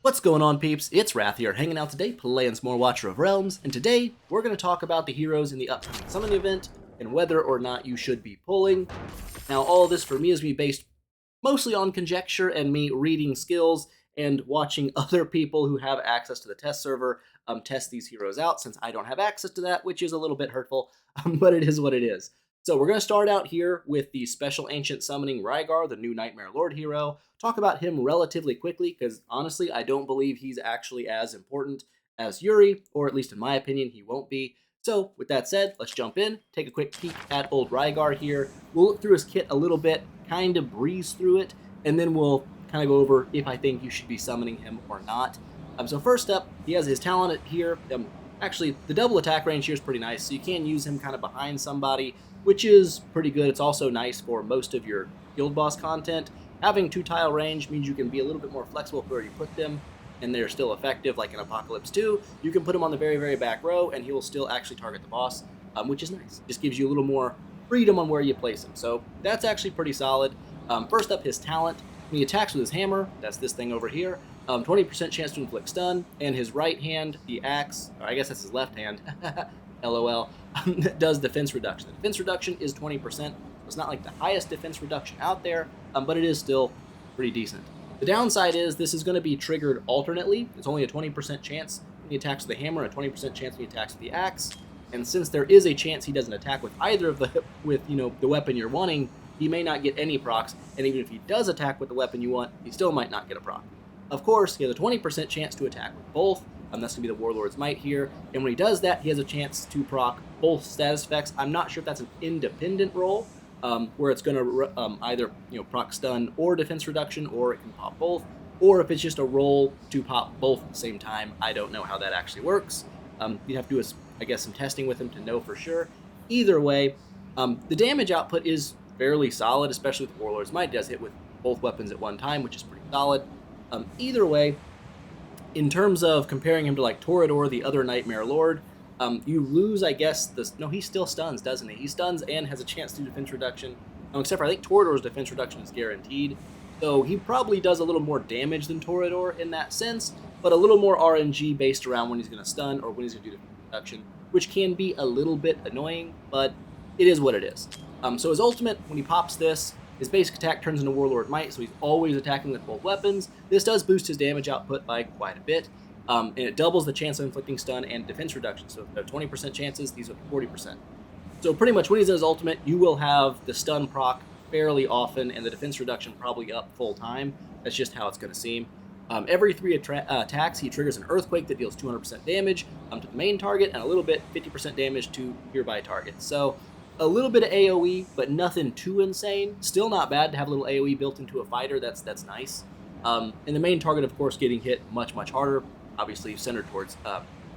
What's going on, peeps? It's Wrath here, hanging out today, playing some more Watcher of Realms, and today we're going to talk about the heroes in the upcoming summon event and whether or not you should be pulling. Now, all of this for me is going to be based mostly on conjecture and me reading skills and watching other people who have access to the test server test these heroes out, since I don't have access to that, which is a little bit hurtful, but it is what it is. So we're going to start out here with the Special Ancient Summoning Rygar, the new Nightmare Lord hero. Talk about him relatively quickly, because honestly, I don't believe he's actually as important as Yuri, or at least in my opinion, he won't be. So with that said, let's jump in, take a quick peek at old Rygar here. We'll look through his kit a little bit, kind of breeze through it, and then we'll kind of go over if I think you should be summoning him or not. So first up, he has his talent here. Actually, the double attack range here is pretty nice, so you can use him kind of behind somebody, which is pretty good. It's also nice for most of your guild boss content. Having 2-tile range means you can be a little bit more flexible where you put them, and they're still effective, like in Apocalypse 2. You can put him on the very, very back row, and he will still actually target the boss, which is nice. Just gives you a little more freedom on where you place him, so that's actually pretty solid. First up, his talent. When he attacks with his hammer, that's this thing over here, 20% chance to inflict stun, and his right hand, the axe, or I guess that's his left hand, LOL, does defense reduction. The defense reduction is 20%. It's not like the highest defense reduction out there, but it is still pretty decent. The downside is this is going to be triggered alternately. It's only a 20% chance when he attacks with the hammer, a 20% chance when he attacks with the axe, and since there is a chance he doesn't attack with either of the the weapon you're wanting, he may not get any procs, and even if he does attack with the weapon you want, he still might not get a proc. Of course, he has a 20% chance to attack with both, that's going to be the Warlord's Might here, and when he does that, he has a chance to proc both status effects. I'm not sure if that's an independent roll, where it's going to either proc stun or defense reduction, or it can pop both, or if it's just a roll to pop both at the same time. I don't know how that actually works. You'd have to do, I guess, some testing with him to know for sure. Either way, the damage output is fairly solid, especially with Warlord's Might. It does hit with both weapons at one time, which is pretty solid. Either way, in terms of comparing him to like Toreador, the other Nightmare Lord, you lose, I guess, no, he still stuns, doesn't he? He stuns and has a chance to do defense reduction, except for I think Toreador's defense reduction is guaranteed. So he probably does a little more damage than Toreador in that sense, but a little more RNG based around when he's going to stun or when he's going to do defense reduction, which can be a little bit annoying, but it is what it is. So his ultimate, when he pops this, his basic attack turns into Warlord Might, so he's always attacking with both weapons. This does boost his damage output by quite a bit, and it doubles the chance of inflicting stun and defense reduction. So if there are 20% chances, these are 40%. So pretty much when he's in his ultimate, you will have the stun proc fairly often, and the defense reduction probably up full time. That's just how it's going to seem. Every 3 attacks, he triggers an Earthquake that deals 200% damage to the main target, and a little bit, 50% damage to nearby targets. So a little bit of AoE, but nothing too insane. Still not bad to have a little AoE built into a fighter. That's nice. And the main target, of course, getting hit much, much harder. Obviously centered towards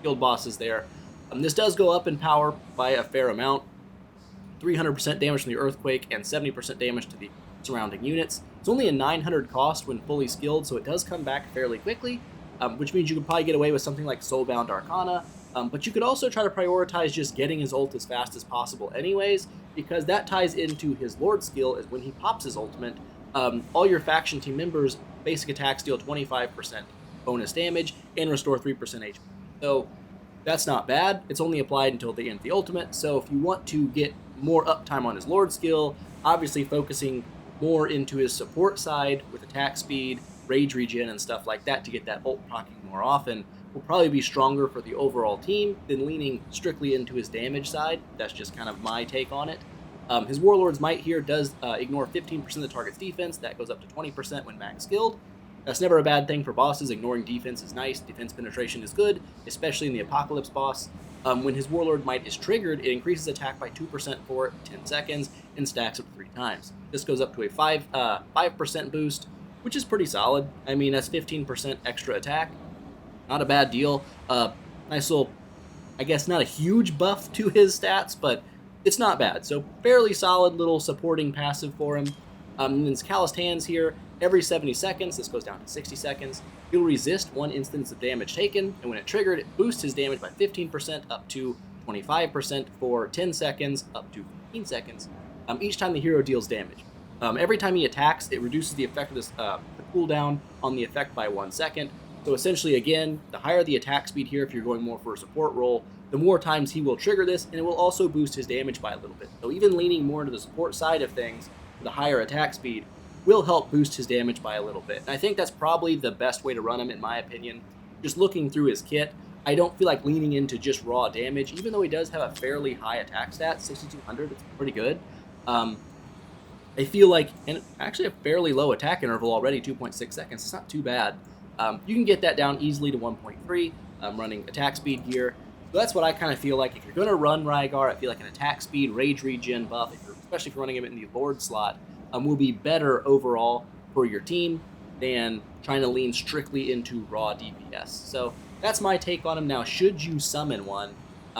guild bosses there. This does go up in power by a fair amount. 300% damage from the Earthquake and 70% damage to the surrounding units. It's only a 900 cost when fully skilled, so it does come back fairly quickly, which means you could probably get away with something like Soulbound Arcana. But you could also try to prioritize just getting his ult as fast as possible anyways, because that ties into his Lord skill, is when he pops his ultimate, all your faction team members' basic attacks deal 25% bonus damage and restore 3% HP. So that's not bad. It's only applied until the end of the ultimate, so if you want to get more uptime on his Lord skill, obviously focusing more into his support side with attack speed, rage regen, and stuff like that to get that ult proccing more often, will probably be stronger for the overall team than leaning strictly into his damage side. That's just kind of my take on it. His Warlord's Might here does ignore 15% of the target's defense. That goes up to 20% when max skilled. That's never a bad thing for bosses. Ignoring defense is nice. Defense penetration is good, especially in the Apocalypse boss. When his Warlord Might is triggered, it increases attack by 2% for 10 seconds and stacks up 3 times. This goes up to a 5% boost, which is pretty solid. I mean, that's 15% extra attack. Not a bad deal. Nice little, I guess not a huge buff to his stats, but it's not bad. So fairly solid little supporting passive for him. And his Calloused Hands here, every 70 seconds, this goes down to 60 seconds, he'll resist 1 instance of damage taken, and when it triggered, it boosts his damage by 15% up to 25% for 10 seconds up to 15 seconds, each time the hero deals damage. Every time he attacks, it reduces the effect of this the cooldown on the effect by 1 second. So essentially, again, the higher the attack speed here, if you're going more for a support role, the more times he will trigger this, and it will also boost his damage by a little bit. So even leaning more into the support side of things, the higher attack speed will help boost his damage by a little bit. And I think that's probably the best way to run him, in my opinion. Just looking through his kit, I don't feel like leaning into just raw damage, even though he does have a fairly high attack stat, 6,200, it's pretty good. I feel like, and actually a fairly low attack interval already, 2.6 seconds, it's not too bad. You can get that down easily to 1.3, running attack speed here. So that's what I kind of feel like. If you're going to run Rygar, I feel like an attack speed, rage regen buff, especially if you're running him in the Lord slot, will be better overall for your team than trying to lean strictly into raw DPS. So that's my take on him. Now, should you summon one,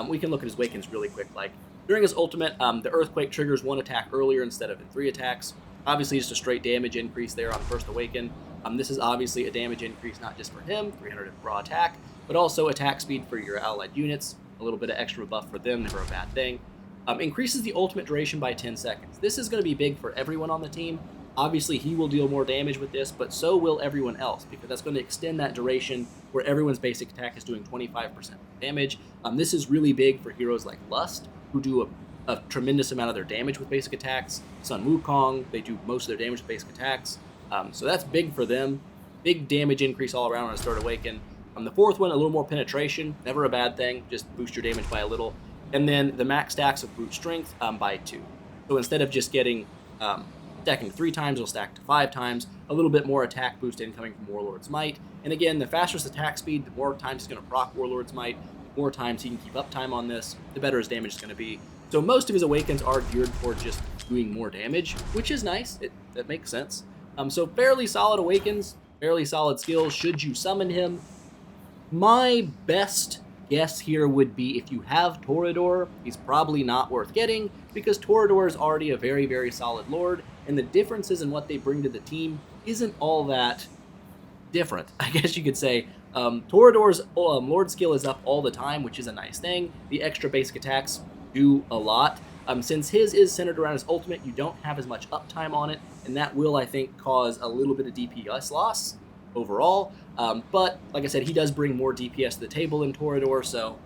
we can look at his Awakens really quick. Like, during his ultimate, the Earthquake triggers 1 attack earlier instead of in 3 attacks. Obviously, just a straight damage increase there on first awaken. This is obviously a damage increase not just for him, 300 raw attack, but also attack speed for your allied units, a little bit of extra buff for them, never a bad thing. Increases the ultimate duration by 10 seconds. This is going to be big for everyone on the team. Obviously, he will deal more damage with this, but so will everyone else, because that's going to extend that duration where everyone's basic attack is doing 25% damage. This is really big for heroes like Lust, who do a tremendous amount of their damage with basic attacks. Sun Wukong, they do most of their damage with basic attacks. So that's big for them. Big damage increase all around on a Start Awaken. The fourth one, a little more penetration. Never a bad thing. Just boost your damage by a little. And then the max stacks of brute strength by 2. So instead of just getting stacking 3 times, it'll stack to 5 times. A little bit more attack boost incoming from Warlord's Might. And again, the faster his attack speed, the more times he's going to proc Warlord's Might, the more times he can keep up time on this, the better his damage is going to be. So most of his Awakens are geared toward just doing more damage, which is nice. That makes sense. So fairly solid Awakens, fairly solid skills. Should you summon him? My best guess here would be if you have Toreador, he's probably not worth getting because Toreador is already a very, very solid Lord, and the differences in what they bring to the team isn't all that different, I guess you could say. Toreador's Lord skill is up all the time, which is a nice thing. The extra basic attacks do a lot. Since his is centered around his ultimate, you don't have as much uptime on it, and that will, I think, cause a little bit of DPS loss overall. But, like I said, he does bring more DPS to the table than Toreador, so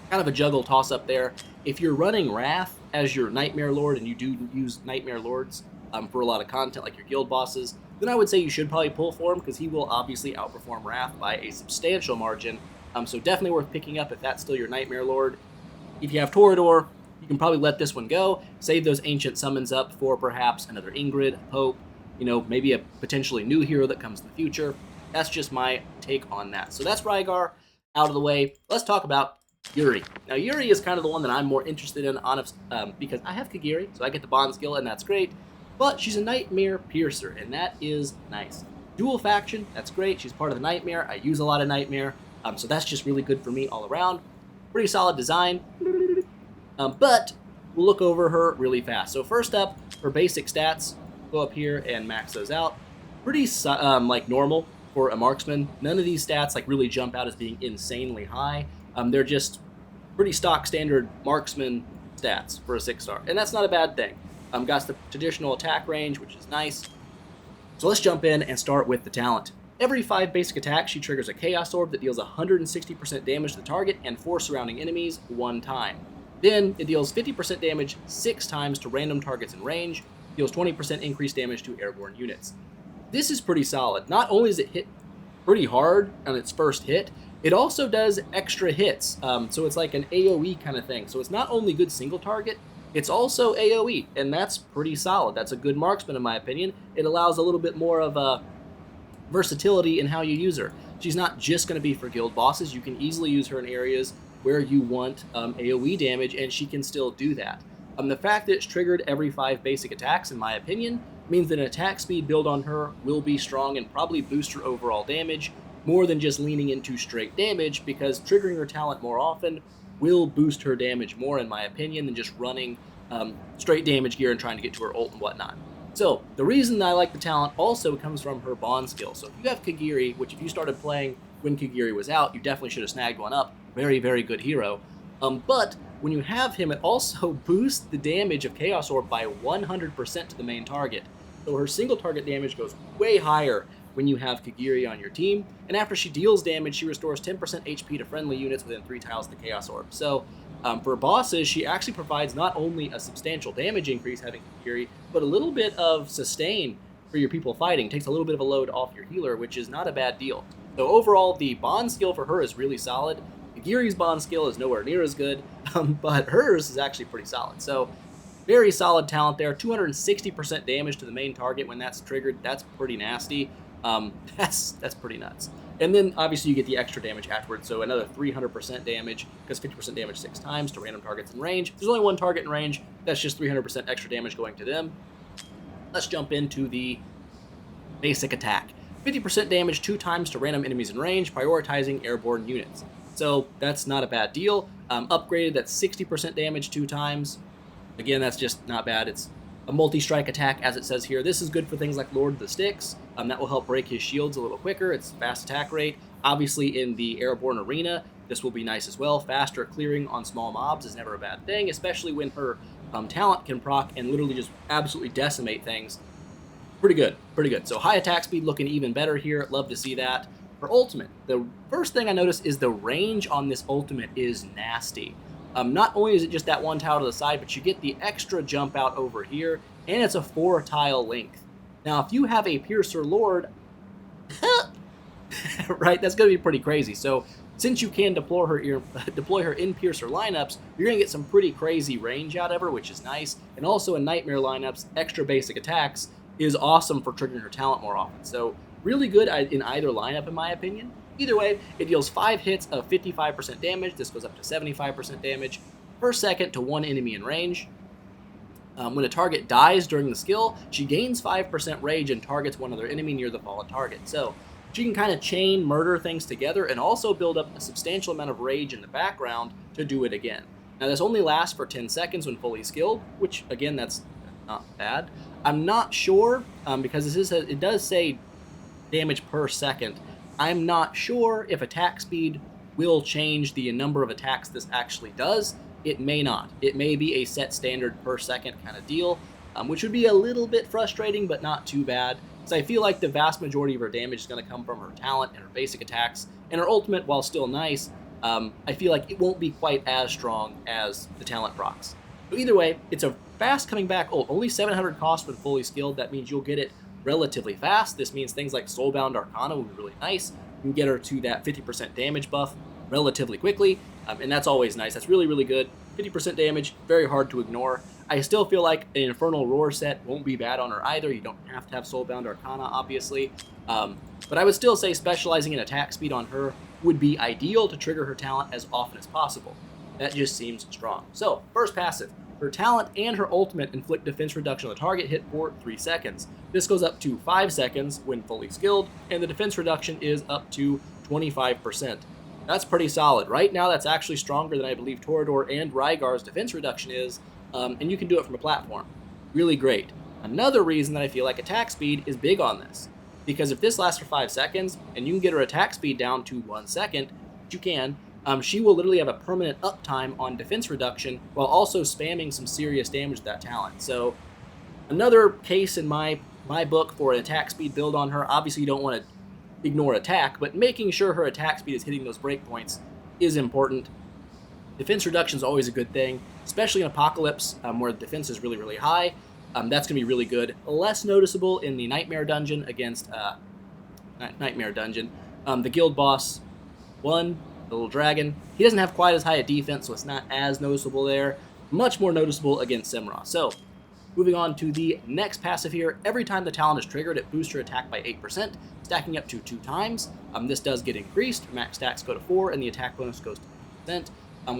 kind of a juggle toss-up there. If you're running Wrath as your Nightmare Lord, and you do use Nightmare Lords for a lot of content, like your guild bosses, then I would say you should probably pull for him, because he will obviously outperform Wrath by a substantial margin. So definitely worth picking up if that's still your Nightmare Lord. If you have Toreador, you can probably let this one go, save those ancient summons up for perhaps another Ingrid, Pope, maybe a potentially new hero that comes in the future. That's just my take on that. So that's Rygar out of the way. Let's talk about Yuri. Now, Yuri is kind of the one that I'm more interested in, because I have Kagiri, so I get the Bond skill, and that's great. But she's a Nightmare Piercer, and that is nice. Dual faction, that's great. She's part of the Nightmare. I use a lot of Nightmare, so that's just really good for me all around. Pretty solid design. But we'll look over her really fast. So first up, her basic stats. Go up here and max those out. Pretty normal for a marksman. None of these stats really jump out as being insanely high. They're just pretty stock standard marksman stats for a 6-star, and that's not a bad thing. Got the traditional attack range, which is nice. So let's jump in and start with the talent. Every 5 basic attacks, she triggers a Chaos Orb that deals 160% damage to the target and 4 surrounding enemies 1 time. Then it deals 50% damage 6 times to random targets in range, deals 20% increased damage to airborne units. This is pretty solid. Not only does it hit pretty hard on its first hit, it also does extra hits. So it's like an AoE kind of thing. So it's not only good single target, it's also AoE, and that's pretty solid. That's a good marksman in my opinion. It allows a little bit more of a versatility in how you use her. She's not just going to be for guild bosses. You can easily use her in areas where you want AoE damage, and she can still do that. The fact that it's triggered every 5 basic attacks, in my opinion, means that an attack speed build on her will be strong and probably boost her overall damage more than just leaning into straight damage, because triggering her talent more often will boost her damage more, in my opinion, than just running straight damage gear and trying to get to her ult and whatnot. So the reason I like the talent also comes from her Bond skill. So if you have Kagiri, which if you started playing when Kagiri was out, you definitely should have snagged one up. Very, very good hero. But when you have him, it also boosts the damage of Chaos Orb by 100% to the main target. So her single target damage goes way higher when you have Kagiri on your team, and after she deals damage, she restores 10% HP to friendly units within 3 tiles of the Chaos Orb. So for bosses, she actually provides not only a substantial damage increase having Kagiri, but a little bit of sustain for your people fighting. Takes a little bit of a load off your healer, which is not a bad deal. So overall, the bond skill for her is really solid. Kagiri's bond skill is nowhere near as good, but hers is actually pretty solid. So very solid talent there. 260% damage to the main target when that's triggered. That's pretty nasty. That's pretty nuts. And then obviously you get the extra damage afterwards, so another 300% damage, because 50% damage 6 times to random targets in range. If there's only one target in range, that's just 300% extra damage going to them. Let's jump into the basic attack. 50% damage 2 times to random enemies in range, prioritizing airborne units. So that's not a bad deal. Upgraded, that's 60% damage 2 times. Again, that's just not bad. It's a multi-strike attack, as it says here. This is good for things like Lord of the Sticks. That will help break his shields a little quicker. It's fast attack rate. Obviously, in the airborne arena, this will be nice as well. Faster clearing on small mobs is never a bad thing, especially when her talent can proc and literally just absolutely decimate things. Pretty good, pretty good. So high attack speed looking even better here. Love to see that. For ultimate, the first thing I noticed is the range on this ultimate is nasty. Not only is it just that one tile to the side, but you get the extra jump out over here, and it's a 4 tile length. Now, if you have a Piercer Lord, right, that's going to be pretty crazy. So, since you can deploy her in Piercer lineups, you're going to get some pretty crazy range out of her, which is nice. And also in Nightmare lineups, extra basic attacks is awesome for triggering her talent more often. So, really good in either lineup, in my opinion. Either way, it deals 5 hits of 55% damage. This goes up to 75% damage per second to one enemy in range. When a target dies during the skill, she gains 5% rage and targets one other enemy near the fallen target. So she can kind of chain murder things together and also build up a substantial amount of rage in the background to do it again. Now this only lasts for 10 seconds when fully skilled, which again, that's not bad. I'm not sure, because it does say damage per second. I'm not sure if attack speed will change the number of attacks this actually does. It may not. It may be a set standard per second kind of deal, which would be a little bit frustrating, but not too bad. So I feel like the vast majority of her damage is going to come from her talent and her basic attacks. And her ultimate, while still nice, I feel like it won't be quite as strong as the talent procs. So either way, it's a fast coming back ult. Only 700 cost when fully skilled. That means you'll get it relatively fast. This means things like Soulbound Arcana will be really nice. You can get her to that 50% damage buff relatively quickly, and that's always nice. That's really, really good. 50% damage, very hard to ignore. I still feel like an Infernal Roar set won't be bad on her either. You don't have to have Soulbound Arcana, obviously. But I would still say specializing in attack speed on her would be ideal to trigger her talent as often as possible. That just seems strong. So, first passive. Her talent and her ultimate inflict defense reduction on the target hit for 3 seconds. This goes up to 5 seconds when fully skilled, and the defense reduction is up to 25%. That's pretty solid. Right now, that's actually stronger than I believe Torador and Rygar's defense reduction is, and you can do it from a platform. Really great. Another reason that I feel like attack speed is big on this, because if this lasts for 5 seconds, and you can get her attack speed down to 1 second, which you can, she will literally have a permanent uptime on defense reduction while also spamming some serious damage with that talent. So another case in my book for an attack speed build on her. Obviously you don't want to ignore attack, but making sure her attack speed is hitting those breakpoints is important. Defense reduction is always a good thing, especially in Apocalypse where defense is really, really high. That's going to be really good. Less noticeable in the Nightmare Dungeon against the guild boss 1, the little dragon. He doesn't have quite as high a defense, so it's not as noticeable there. Much more noticeable against Semra. So, moving on to the next passive here. Every time the talent is triggered, it boosts your attack by 8%, stacking up to 2 times. This does get increased. Max stacks go to 4, and the attack bonus goes to 10%.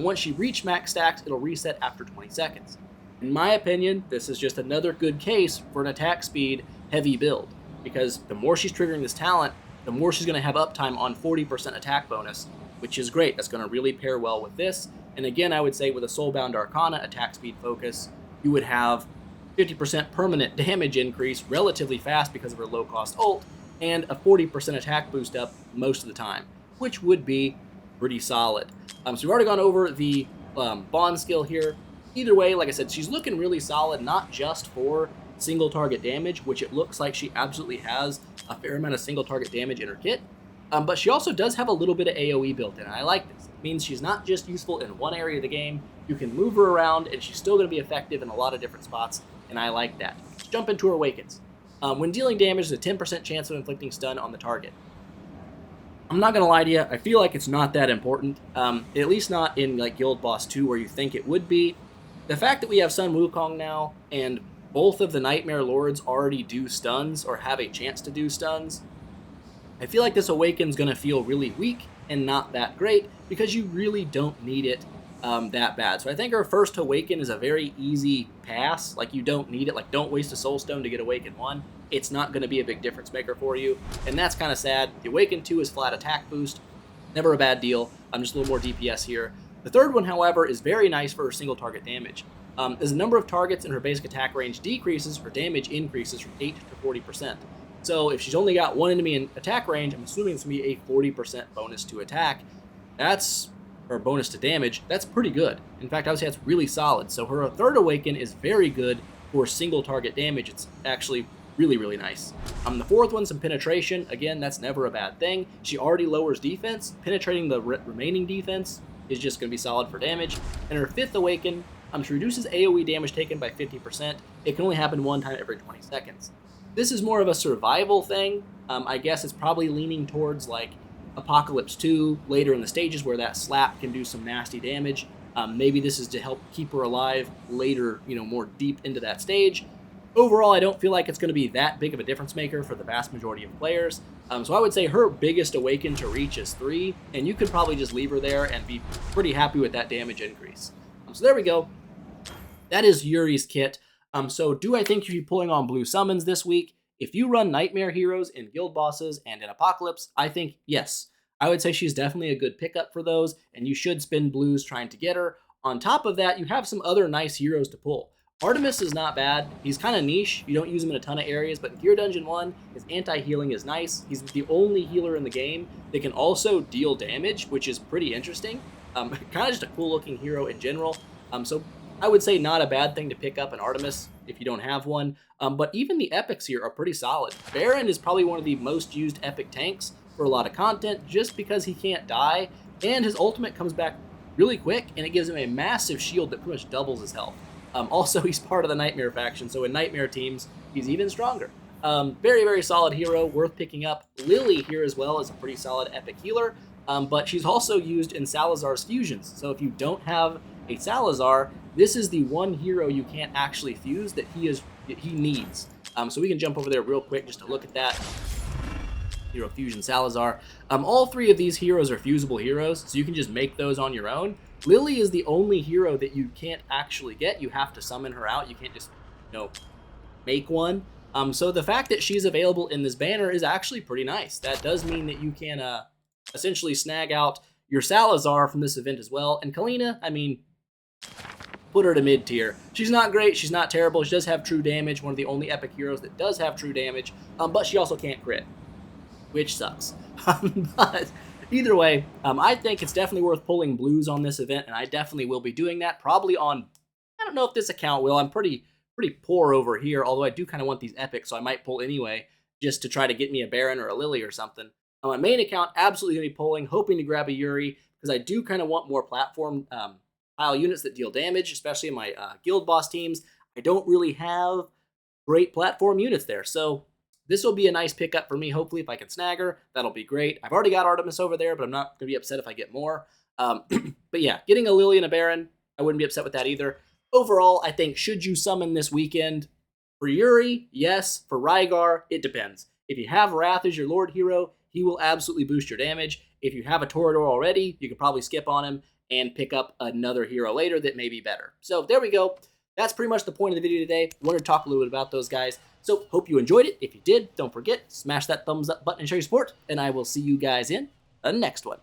Once you reach max stacks, it'll reset after 20 seconds. In my opinion, this is just another good case for an attack speed heavy build, because the more she's triggering this talent, the more she's going to have uptime on 40% attack bonus, which is great. That's going to really pair well with this. And again, I would say with a Soulbound Arcana attack speed focus, you would have 50% permanent damage increase relatively fast because of her low-cost ult, and a 40% attack boost up most of the time, which would be pretty solid. So we've already gone over the bond skill here. Either way, like I said, she's looking really solid, not just for single target damage, which it looks like she absolutely has a fair amount of single target damage in her kit. But she also does have a little bit of AoE built in, and I like this. It means she's not just useful in one area of the game. You can move her around, and she's still going to be effective in a lot of different spots, and I like that. Let's jump into her Awakens. When dealing damage, there's a 10% chance of inflicting stun on the target. I'm not going to lie to you, I feel like it's not that important, at least not in like Guild Boss 2 where you think it would be. The fact that we have Sun Wukong now, and both of the Nightmare Lords already do stuns, or have a chance to do stuns, I feel like this Awaken's going to feel really weak and not that great, because you really don't need it that bad. So I think our first Awaken is a very easy pass. Like, you don't need it. Like, don't waste a Soul Stone to get Awaken 1. It's not going to be a big difference maker for you, and that's kind of sad. The Awaken 2 is flat attack boost. Never a bad deal. I'm just a little more DPS here. The third one, however, is very nice for her single target damage. As the number of targets in her basic attack range decreases, her damage increases from 8 to 40%. So if she's only got one enemy in attack range, I'm assuming it's going to be a 40% bonus to attack. Or bonus to damage. That's pretty good. In fact, I would say that's really solid. So her third Awaken is very good for single target damage. It's actually really, really nice. The fourth one, some penetration. Again, that's never a bad thing. She already lowers defense. Penetrating the remaining defense is just going to be solid for damage. And her fifth Awaken, she reduces AoE damage taken by 50%. It can only happen one time every 20 seconds. This is more of a survival thing. I guess it's probably leaning towards like Apocalypse 2 later in the stages where that slap can do some nasty damage. Maybe this is to help keep her alive later, more deep into that stage. Overall, I don't feel like it's going to be that big of a difference maker for the vast majority of players. So I would say her biggest Awaken to reach is 3, and you could probably just leave her there and be pretty happy with that damage increase. So there we go. That is Yuri's kit. So do I think you should be pulling on blue summons this week? If you run Nightmare heroes in Guild Bosses and in Apocalypse, I think yes. I would say she's definitely a good pickup for those, and you should spend blues trying to get her. On top of that, you have some other nice heroes to pull. Artemis is not bad. He's kind of niche. You don't use him in a ton of areas, but in Gear Dungeon 1, his anti-healing is nice. He's the only healer in the game that can also deal damage, which is pretty interesting. Kind of just a cool-looking hero in general. So I would say not a bad thing to pick up an Artemis if you don't have one. But even the epics here are pretty solid. Baron is probably one of the most used epic tanks for a lot of content just because he can't die, and his ultimate comes back really quick, and it gives him a massive shield that pretty much doubles his health. Also, he's part of the Nightmare faction, so in Nightmare teams, he's even stronger. Very, very solid hero, worth picking up. Lily here as well is a pretty solid epic healer, but she's also used in Salazar's fusions. So if you don't have a Salazar, this is the one hero you can't actually fuse that he needs. So we can jump over there real quick just to look at that. Hero Fusion Salazar. All three of these heroes are fusible heroes, so you can just make those on your own. Lily is the only hero that you can't actually get. You have to summon her out. You can't just, make one. So the fact that she's available in this banner is actually pretty nice. That does mean that you can essentially snag out your Salazar from this event as well. And Kalina, put her to mid-tier. She's not great, she's not terrible, she does have true damage, one of the only epic heroes that does have true damage, but she also can't crit, which sucks. But either way, I think it's definitely worth pulling blues on this event, and I definitely will be doing that, probably on, I don't know if this account will, I'm pretty poor over here, although I do kind of want these epics, so I might pull anyway, just to try to get me a Baron or a Lily or something. On my main account, absolutely going to be pulling, hoping to grab a Yuri, because I do kind of want more platform pile units that deal damage, especially in my Guild Boss teams. I don't really have great platform units there, so this will be a nice pickup for me. Hopefully, if I can snag her, that'll be great. I've already got Artemis over there, but I'm not going to be upset if I get more. But yeah, getting a Lily and a Baron, I wouldn't be upset with that either. Overall, I think, should you summon this weekend? For Yuri, yes. For Rygar, it depends. If you have Wrath as your Lord hero, he will absolutely boost your damage. If you have a Toreador already, you can probably skip on him and pick up another hero later that may be better. So there we go. That's pretty much the point of the video today. Wanted to talk a little bit about those guys. So hope you enjoyed it. If you did, don't forget, smash that thumbs up button and show your support, and I will see you guys in the next one.